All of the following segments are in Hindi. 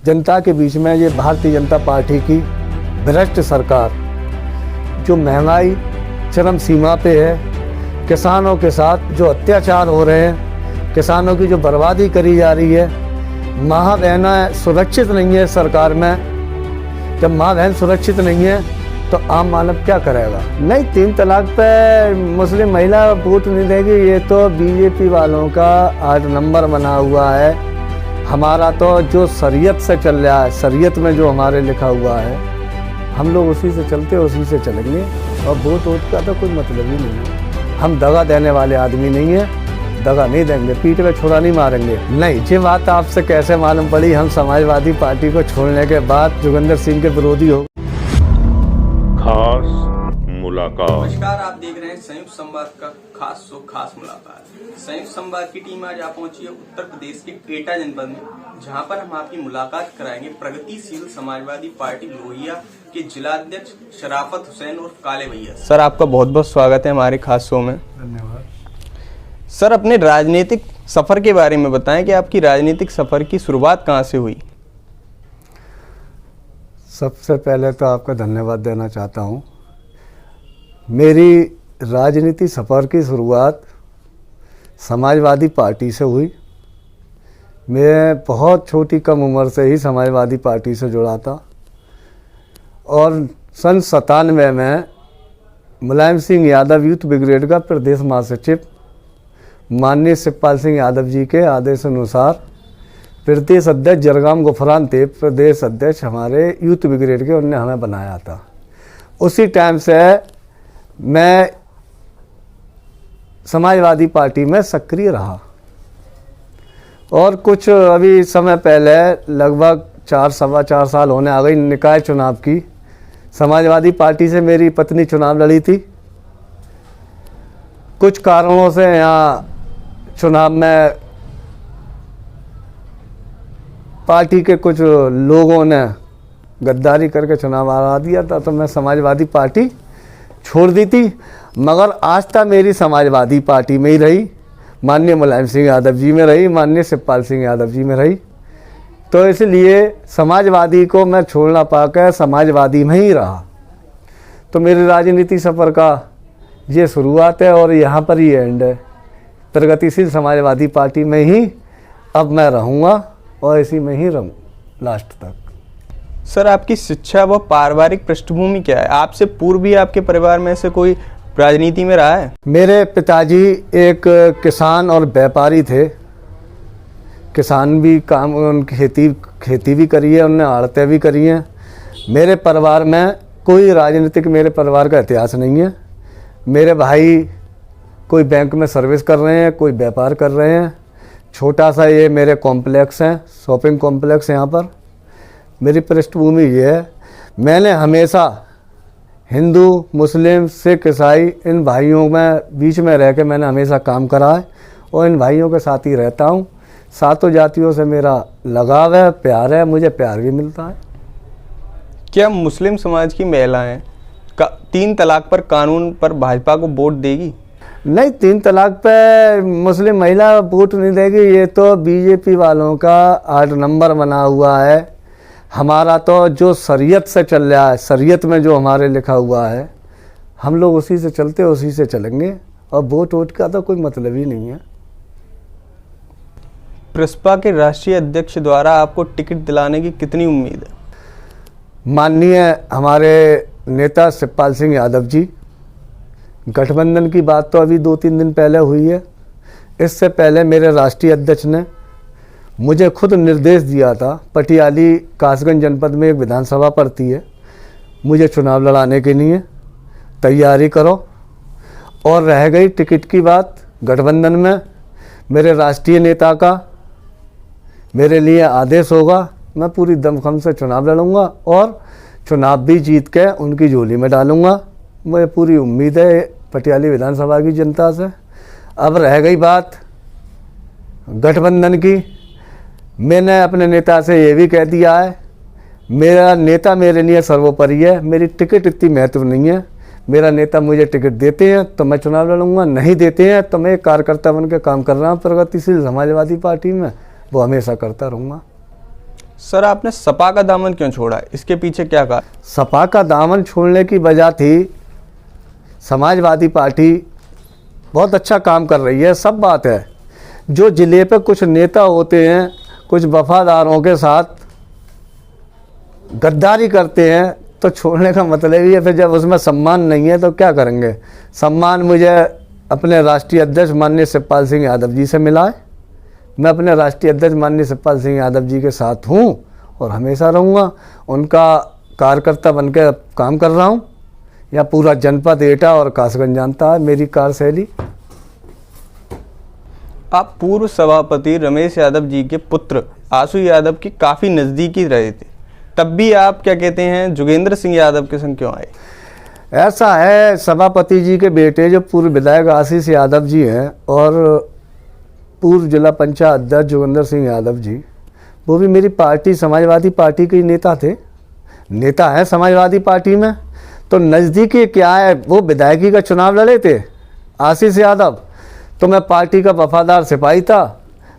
जनता के बीच में ये भारतीय जनता पार्टी की भ्रष्ट सरकार, जो महंगाई चरम सीमा पे है, किसानों के साथ जो अत्याचार हो रहे हैं, किसानों की जो बर्बादी करी जा रही है, माँ बहनें सुरक्षित नहीं है सरकार में। जब माँ बहन सुरक्षित नहीं है तो आम मानव क्या करेगा? नहीं, 3 तलाक पे मुस्लिम महिला वोट नहीं देगी, ये तो बीजेपी वालों का 8 नंबर बना हुआ है। हमारा तो जो शरीयत से चल रहा है, शरीयत में जो हमारे लिखा हुआ है, हम लोग उसी से चलते, उसी से चलेंगे। और वोट का तो कोई मतलब ही नहीं है। हम दगा देने वाले आदमी नहीं है, दगा नहीं देंगे, पीठ में छुरा नहीं मारेंगे। नहीं, ये बात आपसे कैसे मालूम पड़ी हम समाजवादी पार्टी को छोड़ने के बाद जोगिंदर सिंह के विरोधी हो? खास मुलाकात। नमस्कार, आप देख रहे हैं संयुक्त संवाद का खास शो खास मुलाकात। संयुक्त संवाद की टीम आज आप पहुंची है उत्तर प्रदेश के एटा जनपद में, जहां पर हम आपकी मुलाकात कराएंगे प्रगतिशील समाजवादी पार्टी लोहिया के जिलाध्यक्ष शराफत हुसैन और काले भैया। सर, आपका बहुत बहुत स्वागत है हमारे खास शो में। धन्यवाद। सर, अपने राजनीतिक सफर के बारे में बताएं कि आपकी राजनीतिक सफर की शुरुआत कहां से हुई? सबसे पहले तो आपका धन्यवाद देना चाहता हूँ। मेरी राजनीति सफ़र की शुरुआत समाजवादी पार्टी से हुई। मैं बहुत छोटी कम उम्र से ही समाजवादी पार्टी से जुड़ा था और सन 97 में मुलायम सिंह यादव यूथ ब्रिगेड का प्रदेश महासचिव माननीय शिवपाल सिंह यादव जी के आदेश अनुसार प्रदेश अध्यक्ष जरगाम गुफरान थे, प्रदेश अध्यक्ष हमारे यूथ ब्रिगेड के, उनने हमें बनाया था। उसी टाइम से मैं समाजवादी पार्टी में सक्रिय रहा और कुछ अभी समय पहले लगभग 4-4.25 साल होने आ गई निकाय चुनाव की। समाजवादी पार्टी से मेरी पत्नी चुनाव लड़ी थी। कुछ कारणों से यहाँ चुनाव में पार्टी के कुछ लोगों ने गद्दारी करके चुनाव हरा दिया था, तो मैं समाजवादी पार्टी छोड़ दी थी। मगर आस्था मेरी समाजवादी पार्टी में ही रही, माननीय मुलायम सिंह यादव जी में रही, माननीय शिवपाल सिंह यादव जी में रही। तो इसलिए समाजवादी को मैं छोड़ना पाकर समाजवादी में ही रहा। तो मेरी राजनीति सफ़र का ये शुरुआत है और यहाँ पर ही एंड है। प्रगतिशील समाजवादी पार्टी में ही अब मैं रहूँगा और इसी में ही रहूँ लास्ट तक। सर, आपकी शिक्षा व पारिवारिक पृष्ठभूमि क्या है? आपसे पूर्व भी आपके परिवार में से कोई राजनीति में रहा है? मेरे पिताजी एक किसान और व्यापारी थे। किसान भी काम, खेती भी करी है, उन्होंने आड़तें भी करी हैं। मेरे परिवार में कोई राजनीतिक, मेरे परिवार का इतिहास नहीं है। मेरे भाई कोई बैंक में सर्विस कर रहे हैं, कोई व्यापार कर रहे हैं। छोटा सा ये मेरे कॉम्प्लेक्स हैं, शॉपिंग कॉम्प्लेक्स यहाँ पर। मेरी पृष्ठभूमि ये है, मैंने हमेशा हिंदू, मुस्लिम, सिख, ईसाई इन भाइयों में बीच में रह के मैंने हमेशा काम करा है और इन भाइयों के साथ ही रहता हूँ। सातों जातियों से मेरा लगाव है, प्यार है, मुझे प्यार भी मिलता है। क्या मुस्लिम समाज की महिलाएं 3 तलाक पर कानून पर भाजपा को वोट देगी? नहीं, 3 तलाक पे मुस्लिम महिला वोट नहीं देगी, ये तो बीजेपी वालों का 8 नंबर बना हुआ है। हमारा तो जो शरीयत से चल रहा है, शरीयत में जो हमारे लिखा हुआ है, हम लोग उसी से चलते, उसी से चलेंगे। और वोट का तो कोई मतलब ही नहीं है। प्रसपा के राष्ट्रीय अध्यक्ष द्वारा आपको टिकट दिलाने की कितनी उम्मीद है? माननीय हमारे नेता शिवपाल सिंह यादव जी, गठबंधन की बात तो अभी 2-3 दिन पहले हुई है। इससे पहले मेरे राष्ट्रीय अध्यक्ष ने मुझे खुद निर्देश दिया था, पटियाली कासगंज जनपद में एक विधानसभा पड़ती है, मुझे चुनाव लड़ाने के लिए तैयारी करो। और रह गई टिकट की बात, गठबंधन में मेरे राष्ट्रीय नेता का मेरे लिए आदेश होगा, मैं पूरी दमखम से चुनाव लड़ूंगा और चुनाव भी जीत के उनकी झोली में डालूंगा। मुझे पूरी उम्मीद है पटियाली विधानसभा की जनता से। अब रह गई बात गठबंधन की, मैंने अपने नेता से ये भी कह दिया है, मेरा नेता मेरे लिए सर्वोपरि है, मेरी टिकट इतनी महत्व नहीं है। मेरा नेता मुझे टिकट देते हैं तो मैं चुनाव लड़ूंगा, नहीं देते हैं तो मैं एक कार्यकर्ता बन के काम कर रहा हूँ प्रगतिशील समाजवादी पार्टी में, वो हमेशा करता रहूँगा। सर आपने सपा का दामन क्यों छोड़ा, इसके पीछे क्या कहा? सपा का दामन छोड़ने की वजह थी, समाजवादी पार्टी बहुत अच्छा काम कर रही है, सब बात है। जो ज़िले पे कुछ नेता होते हैं, कुछ वफादारों के साथ गद्दारी करते हैं, तो छोड़ने का मतलब ही है। फिर जब उसमें सम्मान नहीं है तो क्या करेंगे? सम्मान मुझे अपने राष्ट्रीय अध्यक्ष माननीय शिवपाल सिंह यादव जी से मिला है। मैं अपने राष्ट्रीय अध्यक्ष माननीय शिवपाल सिंह यादव जी के साथ हूँ और हमेशा रहूँगा। उनका कार्यकर्ता बनकर काम कर रहा हूँ। या पूरा जनपद एटा और कासगंज जानता है मेरी कार्यशैली। आप पूर्व सभापति रमेश यादव जी के पुत्र आशु यादव के काफ़ी नज़दीकी रहे थे, तब भी आप क्या कहते हैं जोगेंद्र सिंह यादव के संग क्यों आए? ऐसा है, सभापति जी के बेटे जो पूर्व विधायक आशीष यादव जी हैं और पूर्व जिला पंचायत अध्यक्ष जोगेंद्र सिंह यादव जी, वो भी मेरी पार्टी समाजवादी पार्टी के नेता थे, नेता हैं समाजवादी पार्टी में। तो नज़दीकी क्या है, वो विधायकी का चुनाव लड़े थे आशीष यादव, तो मैं पार्टी का वफादार सिपाही था।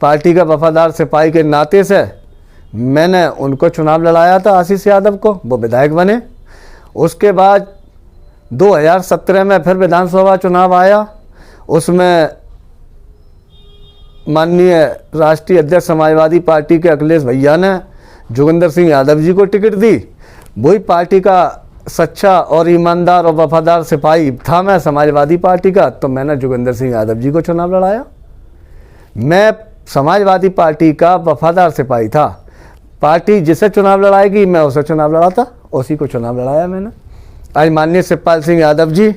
पार्टी का वफादार सिपाही के नाते से मैंने उनको चुनाव लड़ाया था, आशीष यादव को, वो विधायक बने। उसके बाद 2017 में फिर विधानसभा चुनाव आया, उसमें माननीय राष्ट्रीय अध्यक्ष समाजवादी पार्टी के अखिलेश भैया ने जोगेंद्र सिंह यादव जी को टिकट दी। वही पार्टी का सच्चा और ईमानदार और वफादार सिपाही था मैं समाजवादी पार्टी का, तो मैंने जोगेंद्र सिंह यादव जी को चुनाव लड़ाया। मैं समाजवादी पार्टी का वफादार सिपाही था। पार्टी जिसे चुनाव लड़ाएगी मैं उसे चुनाव लड़ाता, उसी को चुनाव लड़ाया मैंने। आज माननीय शिवपाल सिंह यादव जी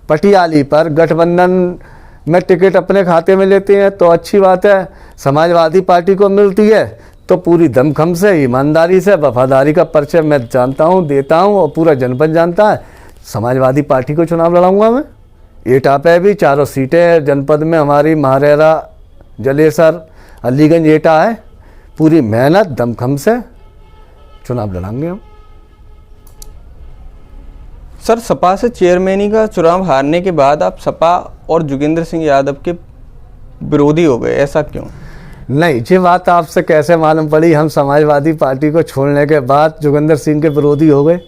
पटियाली पर गठबंधन में टिकट अपने खाते में लेते हैं तो अच्छी बात है। समाजवादी पार्टी को मिलती है तो पूरी दमखम से, ईमानदारी से, वफादारी का परिचय मैं जानता हूँ, देता हूँ और पूरा जनपद जानता है। समाजवादी पार्टी को चुनाव लड़ाऊंगा मैं। एटा पे भी 4 सीटें हैं जनपद में हमारी, महारेरा, जलेसर, अलीगंज, एटा है। पूरी मेहनत दमखम से चुनाव लड़ाएंगे हम। सर सपा से चेयरमैनी का चुनाव हारने के बाद आप सपा और जोगेंद्र सिंह यादव के विरोधी हो गए, ऐसा क्यों? नहीं, ये बात आपसे कैसे मालूम पड़ी? हम समाजवादी पार्टी को छोड़ने के बाद जोगेंद्र सिंह के विरोधी हो गए।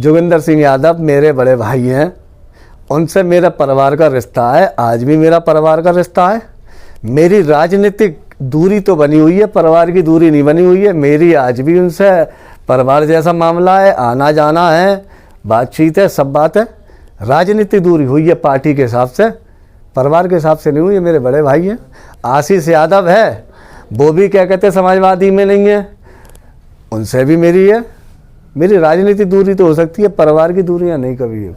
जोगेंद्र सिंह यादव मेरे बड़े भाई हैं, उनसे मेरा परिवार का रिश्ता है, आज भी मेरा परिवार का रिश्ता है। मेरी राजनीतिक दूरी तो बनी हुई है, परिवार की दूरी नहीं बनी हुई है। मेरी आज भी उनसे परिवार जैसा मामला है, आना जाना है, बातचीत है, सब बात है। राजनीतिक दूरी हुई है पार्टी के हिसाब से, परिवार के हिसाब से नहीं हुई है। मेरे बड़े भाई हैं। आशीष यादव है, वो भी क्या कहते हैं समाजवादी में नहीं है, उनसे भी मेरी है। मेरी राजनीतिक दूरी तो हो सकती है, परिवार की दूरियां नहीं कभी है।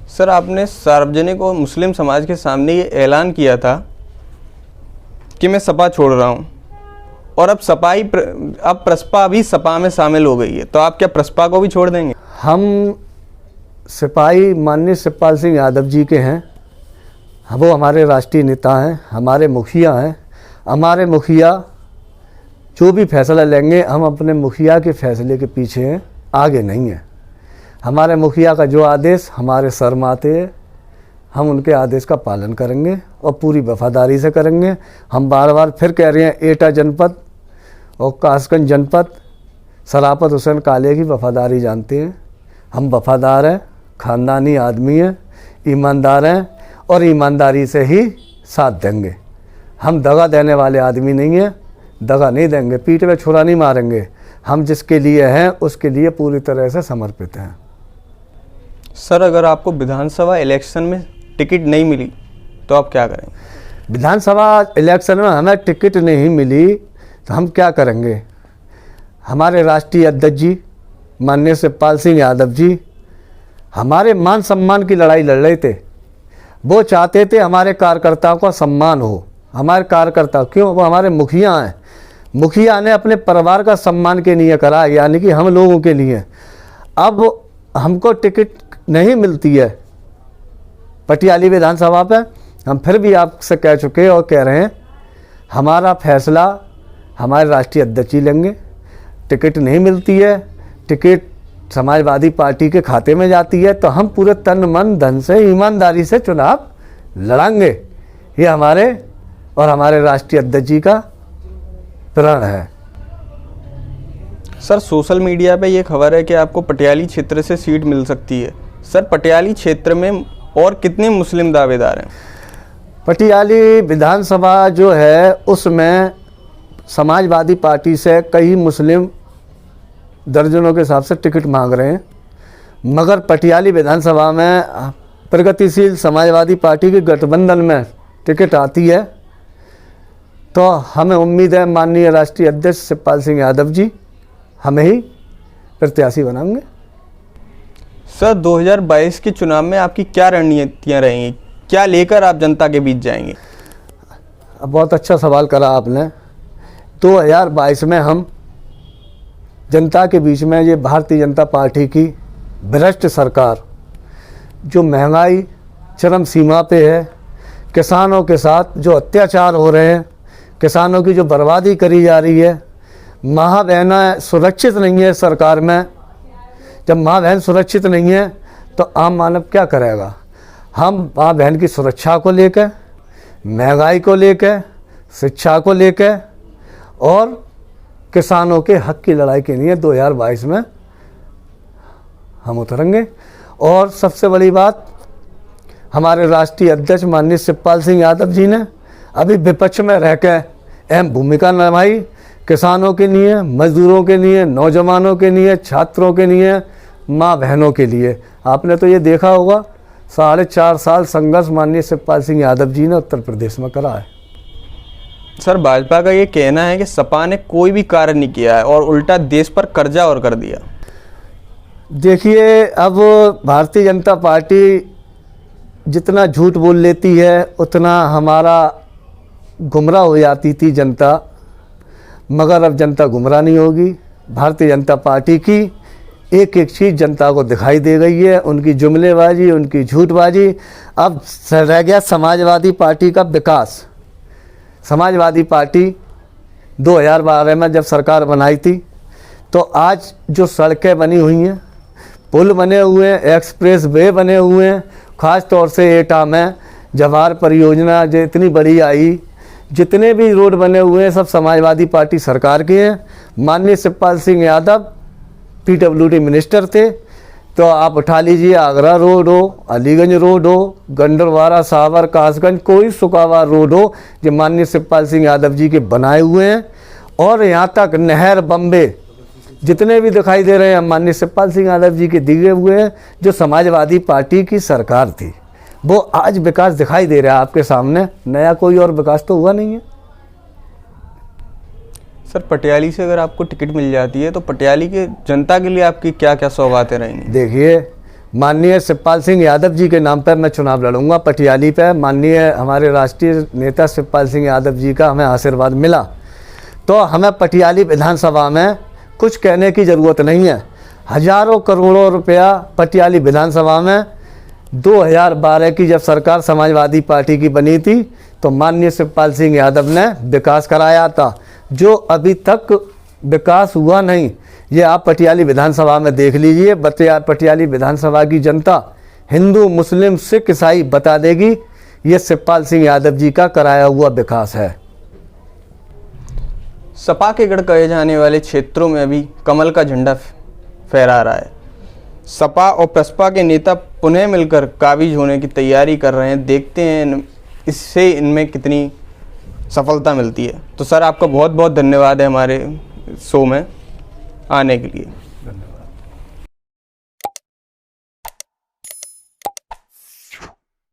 सर आपने सार्वजनिक और मुस्लिम समाज के सामने ये ऐलान किया था कि मैं सपा छोड़ रहा हूँ, और अब अब प्रसपा भी सपा में शामिल हो गई है, तो आप क्या प्रसपा को भी छोड़ देंगे? हम सिपाही माननीय शिवपाल सिंह यादव जी के हैं, वो हमारे राष्ट्रीय नेता हैं, हमारे मुखिया हैं। हमारे मुखिया जो भी फैसला लेंगे, हम अपने मुखिया के फैसले के पीछे हैं, आगे नहीं हैं। हमारे मुखिया का जो आदेश हमारे सर माथे है, हम उनके आदेश का पालन करेंगे और पूरी वफादारी से करेंगे। हम बार बार फिर कह रहे हैं, एटा जनपद और कासगंज जनपद सराफत हुसैन काले की वफादारी जानते हैं। हम वफादार हैं, ख़ानदानी आदमी हैं, ईमानदार हैं और ईमानदारी से ही साथ देंगे। हम दगा देने वाले आदमी नहीं हैं, दगा नहीं देंगे, पीठ में छुरा नहीं मारेंगे। हम जिसके लिए हैं उसके लिए पूरी तरह से समर्पित हैं। सर अगर आपको विधानसभा इलेक्शन में टिकट नहीं मिली तो आप क्या करेंगे? विधानसभा इलेक्शन में हमें टिकट नहीं मिली तो हम क्या करेंगे? हमारे राष्ट्रीय अध्यक्ष जी माननीय शिवपाल सिंह यादव जी हमारे मान सम्मान की लड़ाई लड़ रहे थे। वो चाहते थे हमारे कार्यकर्ताओं का सम्मान हो। हमारे कार्यकर्ता क्यों? वो हमारे मुखिया हैं। मुखिया ने अपने परिवार का सम्मान के लिए करा, यानी कि हम लोगों के लिए। अब हमको टिकट नहीं मिलती है पटियाली विधानसभा पे। हम फिर भी आपसे कह चुके और कह रहे हैं, हमारा फैसला हमारे राष्ट्रीय अध्यक्ष जी लेंगे। टिकट नहीं मिलती है, टिकट समाजवादी पार्टी के खाते में जाती है, तो हम पूरे तन मन धन से ईमानदारी से चुनाव लड़ेंगे। ये हमारे और हमारे राष्ट्रीय अध्यक्ष जी का प्रण है। सर सोशल मीडिया पे ये खबर है कि आपको पटियाली क्षेत्र से सीट मिल सकती है। सर पटियाली क्षेत्र में और कितने मुस्लिम दावेदार हैं? पटियाली विधानसभा जो है उसमें समाजवादी पार्टी से कई मुस्लिम दर्जनों के हिसाब से टिकट मांग रहे हैं, मगर पटियाली विधानसभा में प्रगतिशील समाजवादी पार्टी के गठबंधन में टिकट आती है तो हमें उम्मीद है माननीय राष्ट्रीय अध्यक्ष शिवपाल सिंह यादव जी हमें ही प्रत्याशी बनाएंगे। सर 2022 के चुनाव में आपकी क्या रणनीतियाँ रहेंगी, क्या लेकर आप जनता के बीच जाएंगे? अब बहुत अच्छा सवाल करा आपने। 2022 में हम जनता के बीच में ये भारतीय जनता पार्टी की भ्रष्ट सरकार, जो महंगाई चरम सीमा पे है, किसानों के साथ जो अत्याचार हो रहे हैं, किसानों की जो बर्बादी करी जा रही है, माँ बहनें सुरक्षित नहीं है सरकार में। जब माँ बहन सुरक्षित नहीं है तो आम मानव क्या करेगा? हम माँ बहन की सुरक्षा को लेकर, महंगाई को लेकर, शिक्षा को लेकर और किसानों के हक की लड़ाई के लिए 2022 में हम उतरेंगे। और सबसे बड़ी बात, हमारे राष्ट्रीय अध्यक्ष माननीय शिवपाल सिंह यादव जी ने अभी विपक्ष में रहकर अहम भूमिका निभाई, किसानों के लिए, मजदूरों के लिए, नौजवानों के लिए, छात्रों के लिए, माँ बहनों के लिए। आपने तो ये देखा होगा 4.5 साल संघर्ष माननीय शिवपाल सिंह यादव जी ने उत्तर प्रदेश में करा है। सर भाजपा का ये कहना है कि सपा ने कोई भी कार्य नहीं किया है और उल्टा देश पर कर्जा और कर दिया। देखिए, अब भारतीय जनता पार्टी जितना झूठ बोल लेती है उतना हमारा गुमराह हो जाती थी जनता, मगर अब जनता गुमराह नहीं होगी। भारतीय जनता पार्टी की एक एक चीज़ जनता को दिखाई दे गई है, उनकी जुमलेबाजी, उनकी झूठबाजी। अब रह गया समाजवादी पार्टी का विकास। समाजवादी पार्टी 2012 में जब सरकार बनाई थी तो आज जो सड़कें बनी हुई हैं, पुल बने हुए हैं, एक्सप्रेस वे बने हुए हैं, ख़ास तौर से एटा में जवाहर परियोजना जो इतनी बड़ी आई, जितने भी रोड बने हुए हैं सब समाजवादी पार्टी सरकार के हैं। माननीय शिवपाल सिंह यादव PWD मिनिस्टर थे, तो आप उठा लीजिए, आगरा रोड हो, अलीगंज रोड हो, गंडरवारा, सावर, कासगंज, कोई सुकावार रोड हो, जो माननीय शिवपाल सिंह यादव जी के बनाए हुए हैं। और यहाँ तक नहर, बम्बे जितने भी दिखाई दे रहे हैं माननीय शिवपाल सिंह यादव जी के दिए हुए हैं। जो समाजवादी पार्टी की सरकार थी वो आज विकास दिखाई दे रहा है आपके सामने, नया कोई और विकास तो हुआ नहीं है। सर पटियाली से अगर आपको टिकट मिल जाती है तो पटियाली के जनता के लिए आपकी क्या क्या सौगातें रहेंगी? देखिए, माननीय शिवपाल सिंह यादव जी के नाम पर मैं चुनाव लड़ूंगा पटियाली पे। माननीय हमारे राष्ट्रीय नेता शिवपाल सिंह यादव जी का हमें आशीर्वाद मिला तो हमें पटियाली विधानसभा में कुछ कहने की ज़रूरत नहीं है। हजारों करोड़ों रुपया पटियाली विधानसभा में 2012 की जब सरकार समाजवादी पार्टी की बनी थी तो माननीय शिवपाल सिंह यादव ने विकास कराया था, जो अभी तक विकास हुआ नहीं। ये आप पटियाली विधानसभा में देख लीजिए। पटियाली विधानसभा की जनता हिंदू, मुस्लिम, सिख, ईसाई बता देगी ये शिवपाल सिंह यादव जी का कराया हुआ विकास है। सपा के गढ़ कहे जाने वाले क्षेत्रों में अभी कमल का झंडा फहरा रहा है। सपा और बसपा के नेता पुनः मिलकर काबिज होने की तैयारी कर रहे हैं। देखते हैं इससे इनमें कितनी सफलता मिलती है। तो सर आपका बहुत बहुत धन्यवाद है हमारे शो में आने के लिए।